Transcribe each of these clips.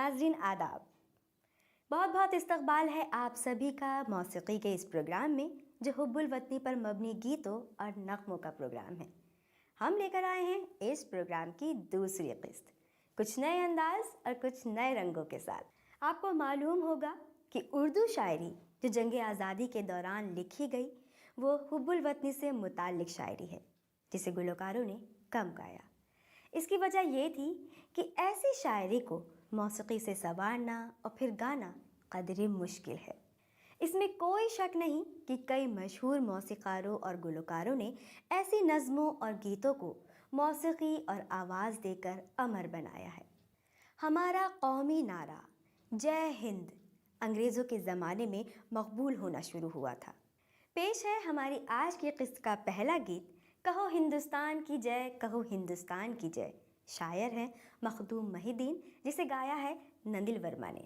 नाज़रीन आदाब। बहुत बहुत इस्तकबाल है आप सभी का मौसीकी के इस प्रोग्राम में जो हुब्बुल वतनी पर मबनी गीतों और नग़मों का प्रोग्राम है। हम लेकर आए हैं इस प्रोग्राम की दूसरी किस्त, कुछ नए अंदाज और कुछ नए रंगों के साथ। आपको मालूम होगा कि उर्दू शायरी जो जंग आज़ादी के दौरान लिखी गई वो हुब्बुल वतनी से मुताल्लिक़ शायरी है जिसे गुलकारों ने कम गाया। इसकी वजह ये थी कि ऐसी शायरी को मौसीकी से संवारना और फिर गाना कदरे मुश्किल है। इसमें कोई शक नहीं कि कई मशहूर मौसीकारों और गुलकारों ने ऐसी नज़मों और गीतों को मौसीकी और आवाज़ देकर अमर बनाया है। हमारा कौमी नारा जय हिंद अंग्रेज़ों के ज़माने में मकबूल होना शुरू हुआ था। पेश है हमारी आज की किस्त का पहला गीत, कहो हिंदुस्तान की जय, कहो हिंदुस्तान की जय। शायर हैं मखदूम महिदीन, जिसे गाया है नंदिल वर्मा ने।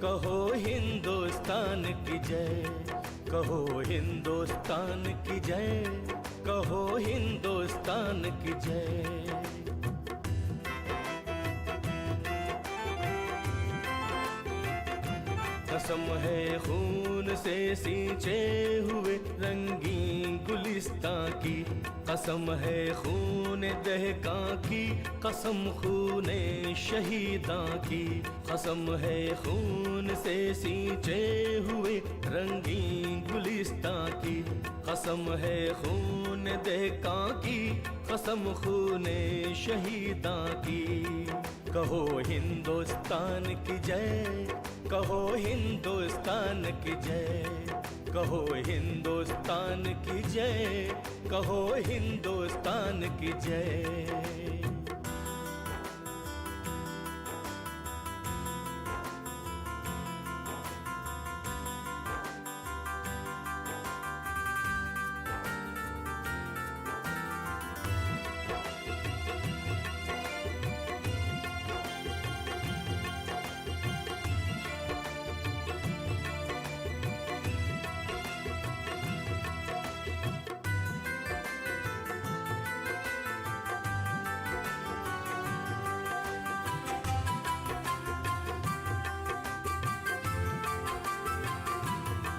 कहो हिंदुस्तान की जय, कहो हिंदुस्तान की जय, कहो हिंदुस्तान की जय। कसम है खून से सींचे हुए रंगीन गुलिस्तां की, कसम है खून दहका की, कसम खूने शहीदां की, कसम है खून से सींचे हुए रंगीन गुलिस्तां की, कसम है खून दहका की, कसम खूने शहीदां की। कहो हिंदुस्तान की जय, कहो हिंदुस्तान की जय, कहो हिंदुस्तान की जय, कहो हिंदुस्तान की जय।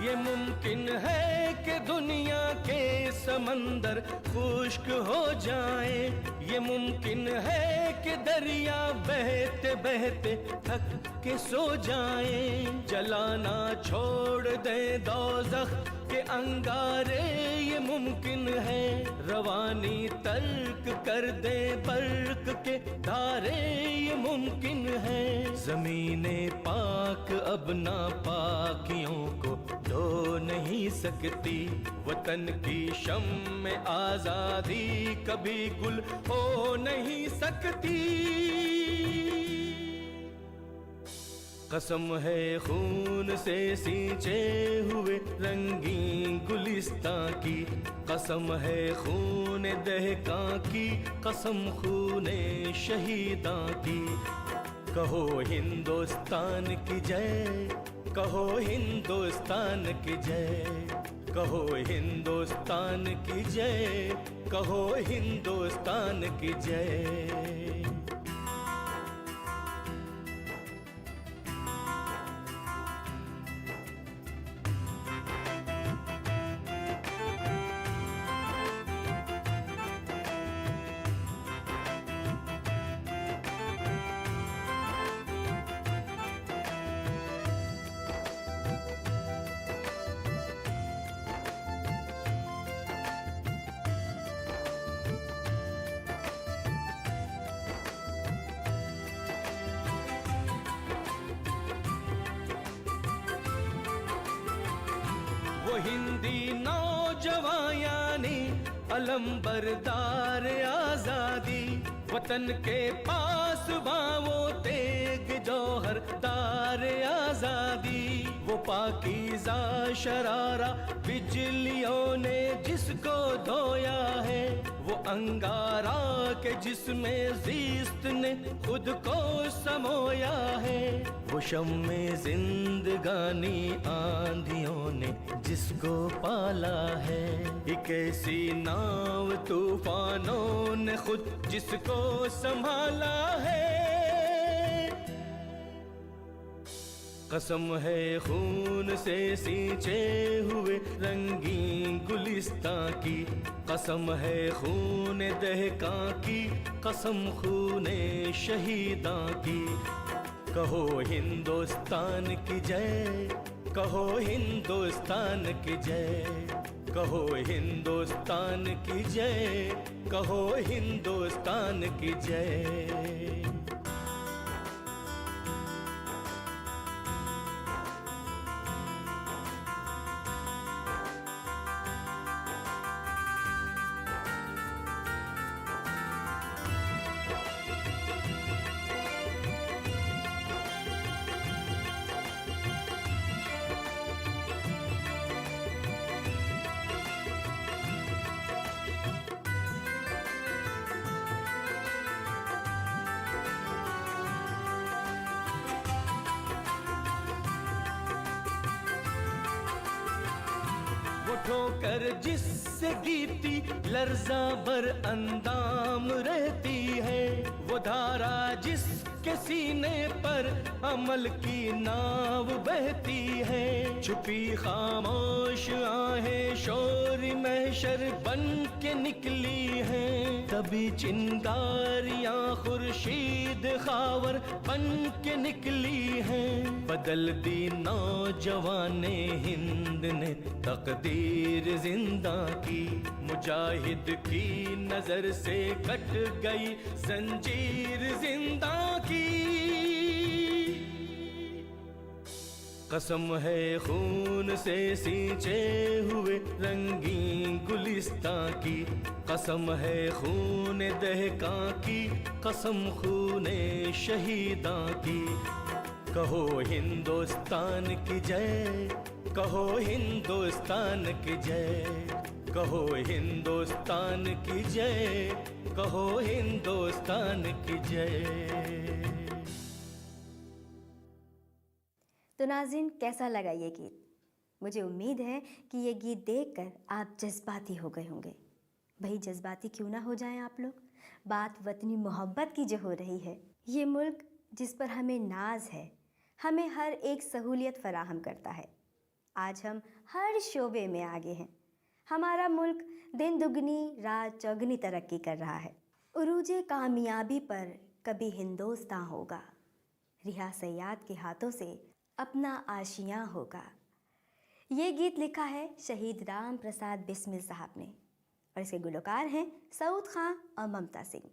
ये मुमकिन है कि दुनिया के समंदर खुश्क हो जाए, ये मुमकिन है कि दरिया बहते बहते थक के सो जाए, जलाना छोड़ दे दोज़ख के अंगारे, ये मुमकिन है रवानी तर्क कर दे बर्क के धारे, ये मुमकिन है ज़मीने पाक अब नापाकियों को धो नहीं सकती, वतन की शम्मे आज़ादी कभी गुल हो नहीं सकती। कसम है खून से सींचे हुए रंगीन गुलिस्तां की, कसम है खून दहका की, कसम खूने शहीदां की। कहो हिंदुस्तान की जय, कहो हिंदुस्तान की जय, कहो हिंदुस्तान की जय, कहो हिंदुस्तान की जय। वो हिंदी नौजवान यानी अलंबरदार आजादी, वतन के पास वो तेग जौहरदार आजादी। वो पाकीज़ा शरारा बिजलियों ने जिसको धोया है, वो अंगारा के जिसमें ज़िस्त ने खुद को समोया है। वो शम्मे जिंदगानी आंधियों ने जिसको पाला है, एक ऐसी नाव तूफानों ने खुद जिसको संभाला है। कसम है खून से सींचे हुए रंगीन गुलिस्तां की, कसम है खून दहकां की, कसम खूने शहीदां की। कहो हिंदुस्तान की जय, कहो हिंदुस्तान की जय, कहो हिंदुस्तान की जय, कहो हिंदुस्तान की जय। ठोकर जिससे गीती लर्जा बर अंदाम रहती है, वो धारा जिसके सीने पर अमल की नाव बहती है। छुपी खामोश आहें शोर महशर बन के निकली हैं, तभी चिंगारियां खुर्शीद खावर बन के निकली हैं। बदल दी नौजवाने हिंद ने तकदीर जिंदा की, मुजाहिद की नजर से कट गई जंजीर जिंदा की। कसम है खून से सींचे हुए रंगीन गुलिस्तां की, कसम है खून दहकां की, कसम खूने शहीदां की। कहो हिंदुस्तान की जय, कहो हिंदुस्तान की जय, कहो हिंदुस्तान की जय, कहो हिंदुस्तान की जय। तो नाज़रीन, कैसा लगा ये गीत? मुझे उम्मीद है कि ये गीत देखकर आप जज्बाती हो गए होंगे। भाई जज्बाती क्यों ना हो जाएं आप लोग। बात वतनी मोहब्बत की जो हो रही है, ये मुल्क जिस पर हमें नाज है, हमें हर एक सहूलियत फराहम करता है। आज हम हर शोबे में आगे हैं। हमारा मुल्क दिन दुगनी रात चौगनी तरक्की कर रहा है। उरूजे कामयाबी पर कभी हिंदुस्तान होगा, रिहा सयाद के हाथों से अपना आशियाँ होगा। ये गीत लिखा है शहीद राम प्रसाद बिस्मिल साहब ने और इसके गुलकार हैं सऊद खां और ममता सिंह।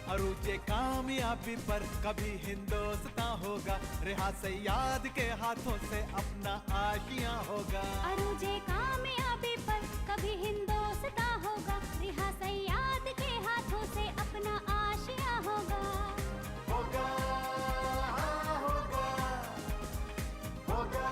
अरूजे कामयाबी पर कभी हिंदुस्तान होगा, रिहा सयाद के हाथों से अपना आशियाँ होगा। अरूजे कामयाबी पर कभी हिंदुस्तान होगा, रिहा सयाद के हाथों से अपना आशियाँ होगा। होगा होगा होगा होगा।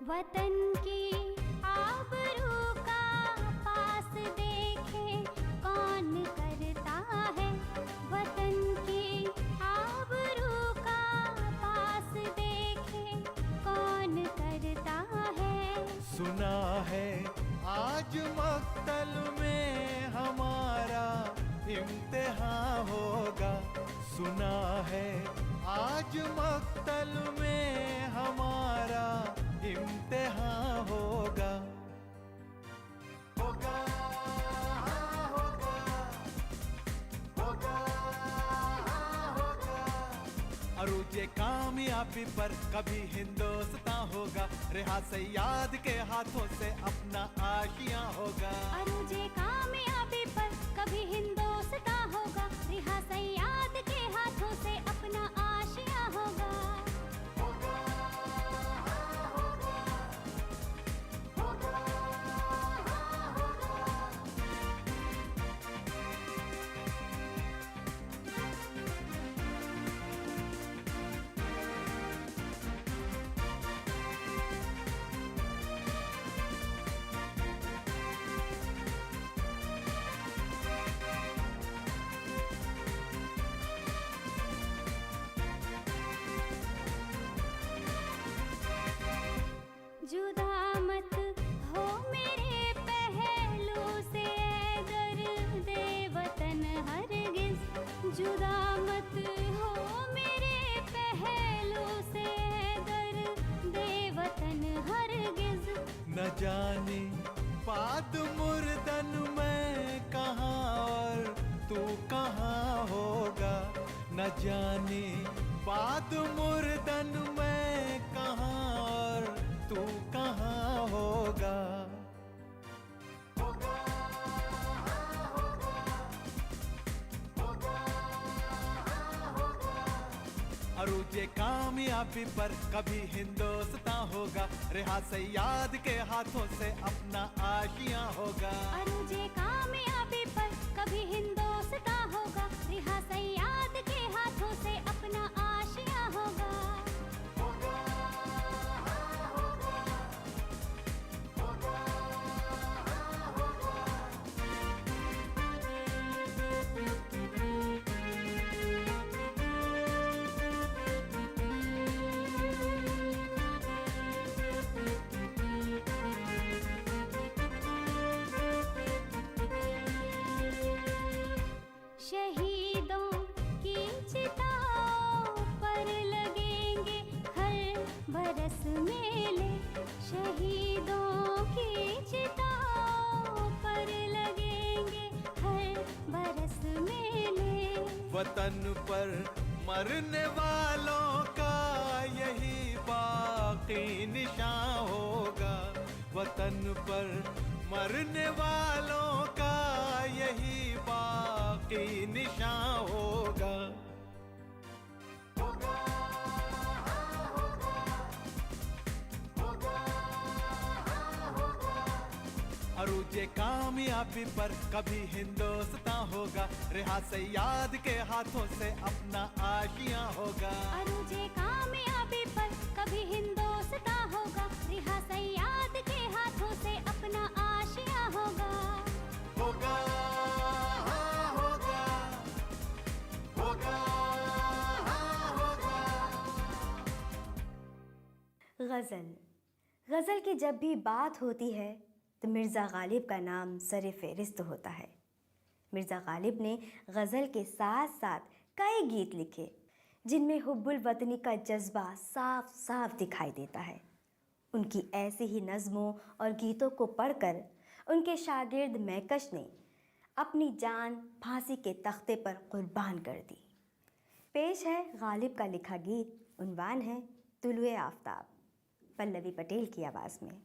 वतन की आबरू का पास देखे कौन करता है, वतन की आबरू का आज मक्तल में हमारा इम्तिहान होगा। सुना है आज मक्तल में हमारा इम्तिहान होगा। होगा होगा होगा होगा। अरूजे कामयाबी पर कभी हिंदुस्तान होगा। रेहा सैयाद के हाथों से अपना आशियां होगा। अरूजे कामयाबी पर कभी हिंदुस्तान होगा। रिहा सैयाद के हाथों से अपना आशियां होगा। होगा होगा होगा होगा। जुदा मत हो मेरे पहलू से दर्द वतन हरगिज। जुदा मत हो मेरे पहलू से दर्द वतन हरगिज। न जाने बाद मुर्दन में कहाँ और तू कहाँ होगा। न जाने बाद मुर्दन में कहाँ और तू कहाँ होगा। होगा होगा होगा होगा। अरूजे कामयाबी पर कभी हिंदुस्तान होगा। रेहा सैयाद के हाथों से अपना आशियां होगा। अरूजे कामयाबी पर कभी हिंदुस्तान होगा। रिहा सैयाद के हाथों से अपना आशियां होगा। होगा होगा होगा होगा। शहीदों की चिताओं पर लगेंगे हर बरस मेले। शहीदों की चिताओं पर लगेंगे हर बरस मेले। वतन पर मरने वालों का यही बाकी निशान होगा। वतन पर मरने वालों का यही बाकी निशान होगा। होगा होगा होगा होगा। अरूजे कामयाबी पर कभी हिंदुस्तान होगा। रेहा सैयाद के हाथों से अपना आशियां होगा। अरूजे कामयाबी पर कभी हिंदुस्तान होगा। रिहा सैयाद के हाथों से अपना आशियां होगा। होगा होगा होगा होगा। गज़ल। गज़ल की जब भी बात होती है तो मिर्ज़ा गालिब का नाम सर फ़हरिस्त होता है। मिर्ज़ा गालिब ने गज़ल के साथ साथ कई गीत लिखे जिनमें हुब्बुल वतनी का जज्बा साफ साफ दिखाई देता है। उनकी ऐसी ही नज़मों और गीतों को पढ़कर उनके शागिर्द मैकश ने अपनी जान फांसी के तख्ते पर कुर्बान कर दी। पेश है गालिब का लिखा गीत, उन्वान है तुलुए आफ़ताब, पल्लवी पटेल की आवाज़ में।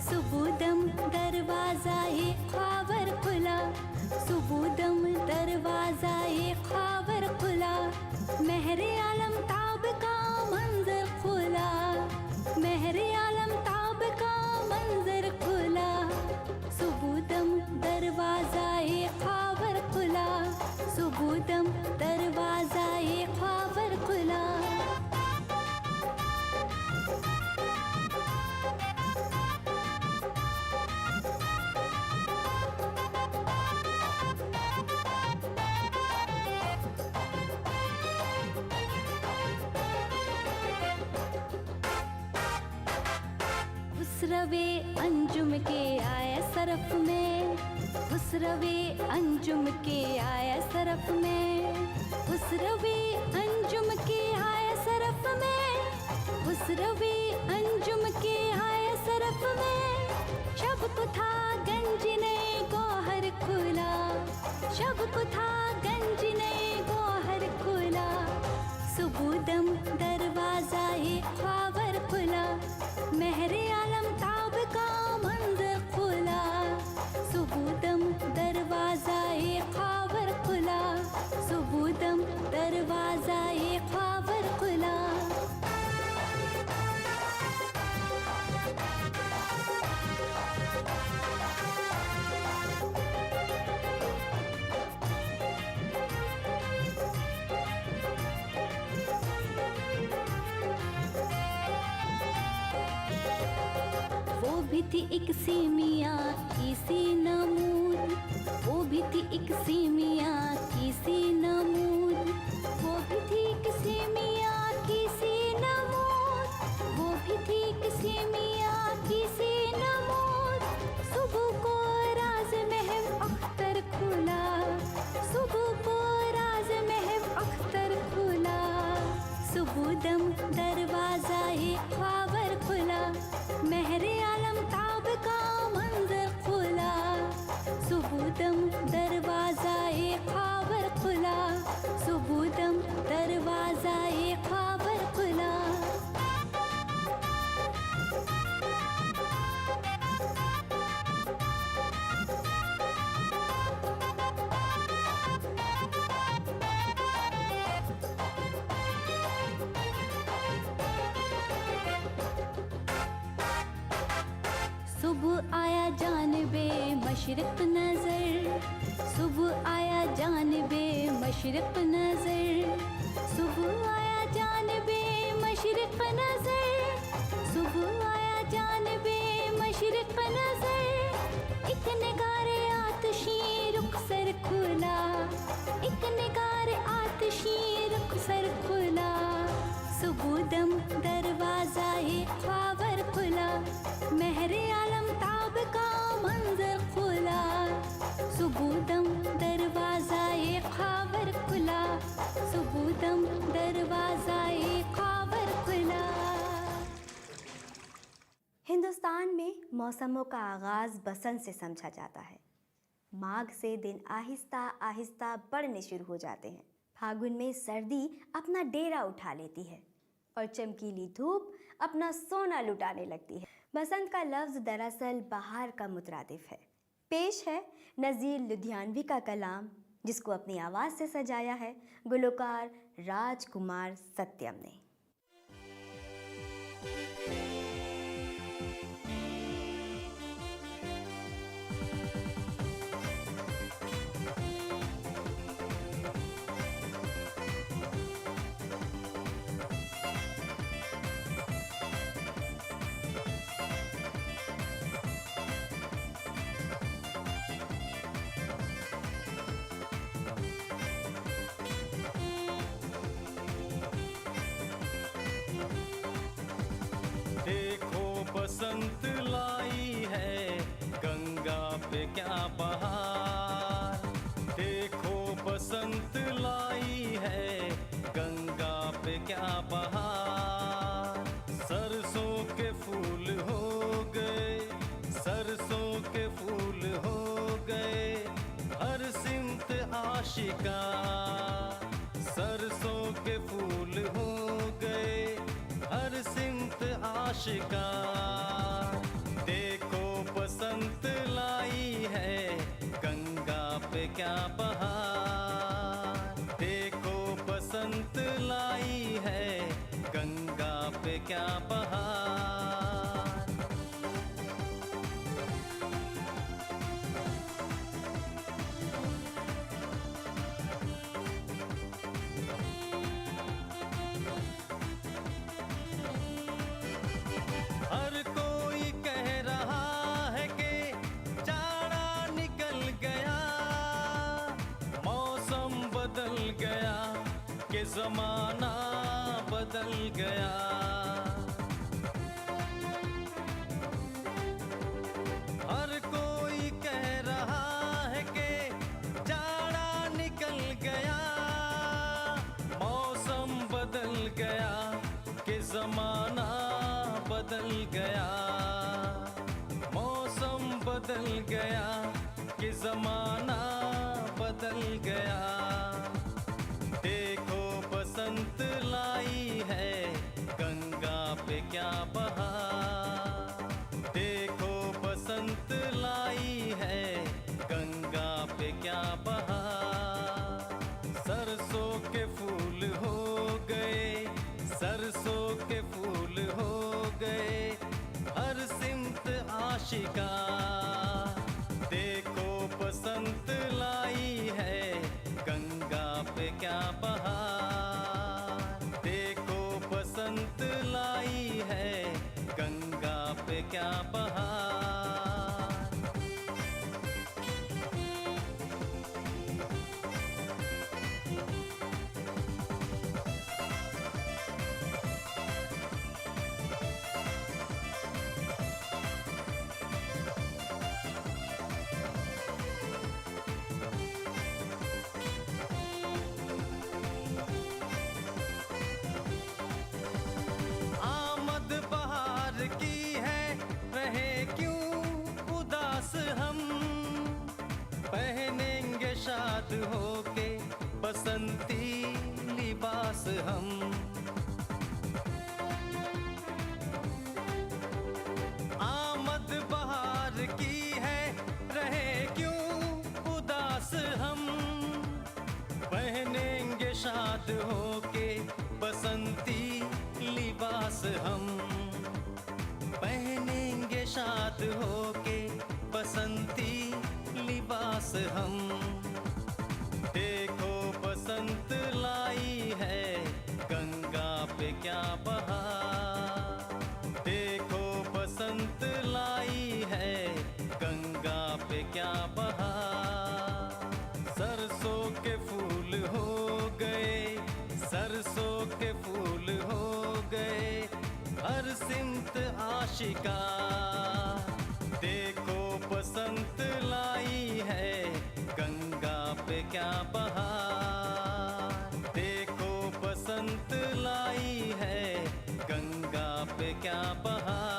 सुबुदम दरवाज़ा-ए ख़ावर खुला, सुबुदम दरवाज़ा-ए ख़ावर खुला, महरे आलम ताब का मंजर खुला, महरे आलम ताब का मंजर खुला, सुबुदम दरवाज़ा-ए ख़ावर खुला। खुसरवे अंजुम के आया सरफ में, खुसरवे अंजुम के आया सरफ में, खुसरवे अंजुम के आया सरफ में, खुसरवे अंजुम के आया सरफ में। शब को था गंज ने गौहर खुला, शब को था गंज ने गौहर खुला, सुबुदम दरवाजा ये ख्वाबर खुला, महरे आलम ताब का मंजर खुला, सुबुदम दरवाजा ये ख्वाबर खुला, सुबुदम दरवाजा ये ख्वाबर खुला। वो भी थी एक सीमिया की सी नमूद, वो भी थी एक सीमिया की सी नमूद, वो भी थी एक सीमिया की सी नमूद, वो भी थी एक सीमिया की सी नमूद। सुबह को राज महब अख्तर खुला, सुबह को राज महब अख्तर खुला, सुबुदम दरवाजा ये ख्वाबर खुला, महरे आलम ताब का मंजर खुला, सुबुदम दरवाजा ये ख्वाबर खुला, सुबुदम दरवाजा ये ख्वाबर खुला। सुबह आया जानबे मशरिक नजर, सुबह आया जानबे मशरिक नजर, सुबह आया जानबे मशरिक नजर, सुबह आया जानबे मशरिक नजर। एक निगारे आतशी रुखसर खुला, एक निगारे आतशी रुखसर खुला, सुबुदम दरवाजा ये ख्वाबर खुला, महरे आलम ताब का मंजर खुला, सुबुदम दरवाजा ये ख्वाबर खुला, सुबुदम दरवाजा ये ख्वाबर खुला। हिंदुस्तान में मौसमों का आगाज़ बसंत से समझा जाता है। माघ से दिन आहिस्ता आहिस्ता बढ़ने शुरू हो जाते हैं। फागुन में सर्दी अपना डेरा उठा लेती है और चमकीली धूप अपना सोना लुटाने लगती है। बसंत का लफ्ज़ दरअसल बहार का मुतरादिफ है। पेश है नज़ीर लुधियानवी का कलाम, जिसको अपनी आवाज़ से सजाया है गुलकार राजकुमार सत्यम ने। देखो बसंत लाई है गंगा पे क्या बहार, देखो बसंत लाई है गंगा पे क्या बहार। सरसों के फूल हो गए, सरसों के फूल हो गए, हर सिमत आशिका, सरसों के फूल हो गए, हर सिमत आशिका। देखो बसंत लाई है गंगा पे क्या बहार, देखो बसंत लाई है गंगा पे क्या बहार। हर कोई कह रहा है कि जाड़ा निकल गया, मौसम बदल गया, कि ज़माना बदल गया। बदल गया कि ज़माना बदल गया। देखो बसंत लाई है गंगा पे क्या बहार। देखो बसंत लाई है गंगा पे क्या बहार। सरसों के फूल हो गए, सरसों के फूल हो गए, हर सिमत आशिका। देखो बसंत लाई है गंगा पे क्या बहार। देखो बसंत लाई है गंगा पे क्या बहार। आमद बहार की है, रहे क्यों उदास हम। पहनेंगे शाद होके बसंती लिबास हम। आमद बहार की है, रहे क्यों उदास हम। पहनेंगे शाद होके बसंती लिबास हम। पहनेंगे शाद होके बसंती लिबास हम। देखो बसंत लाई है गंगा पे क्या बहार। देखो बसंत लाई है गंगा पे क्या बहार। सरसों के फूल हो गए, सरसों के फूल हो गए, हर सिमत आशिका। देखो बसंत लाई है गंगा पे क्या बहार। देखो बसंत लाई है गंगा पे क्या बहार।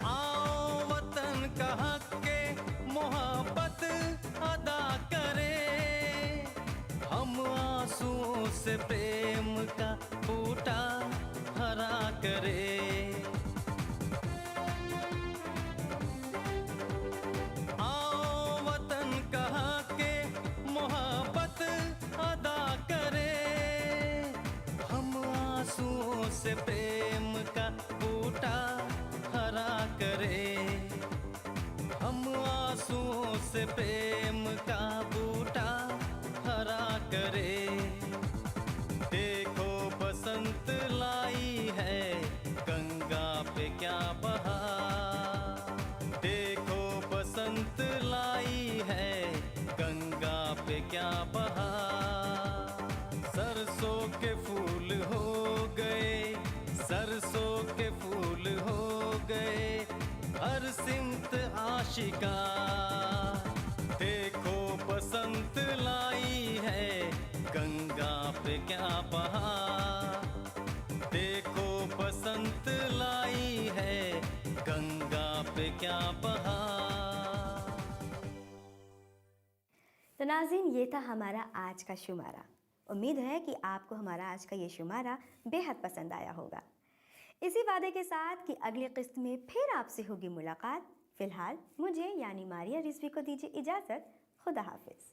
आओ वतन का हक के मोहब्बत अदा करें। हम आंसुओं से प्रेम का बूटा हरा करें। आओ वतन का हक के मोहब्बत अदा करें। हम आंसुओं से प्रेम का बूटा हरा करें। हम आंसुओं से प्रेम का बूटा हरा करें। देखो बसंत लाई है गंगा पे क्या बहार। देखो बसंत लाई है गंगा पे क्या बहार। सरसों के फूल हो गए, सरसों के फूल हो गए, हर सिमत आशिका। देखो बसंत लाई है गंगा पे क्या बहार। देखो बसंत लाई है गंगा पे क्या बहार। तो नाज़रीन, ये था हमारा आज का शुमारा। उम्मीद है कि आपको हमारा आज का ये शुमारा बेहद पसंद आया होगा। इसी वादे के साथ कि अगली किस्त में फिर आपसे होगी मुलाकात, फिलहाल मुझे यानी मारिया रिजवी को दीजिए इजाज़त। खुदा हाफिज़।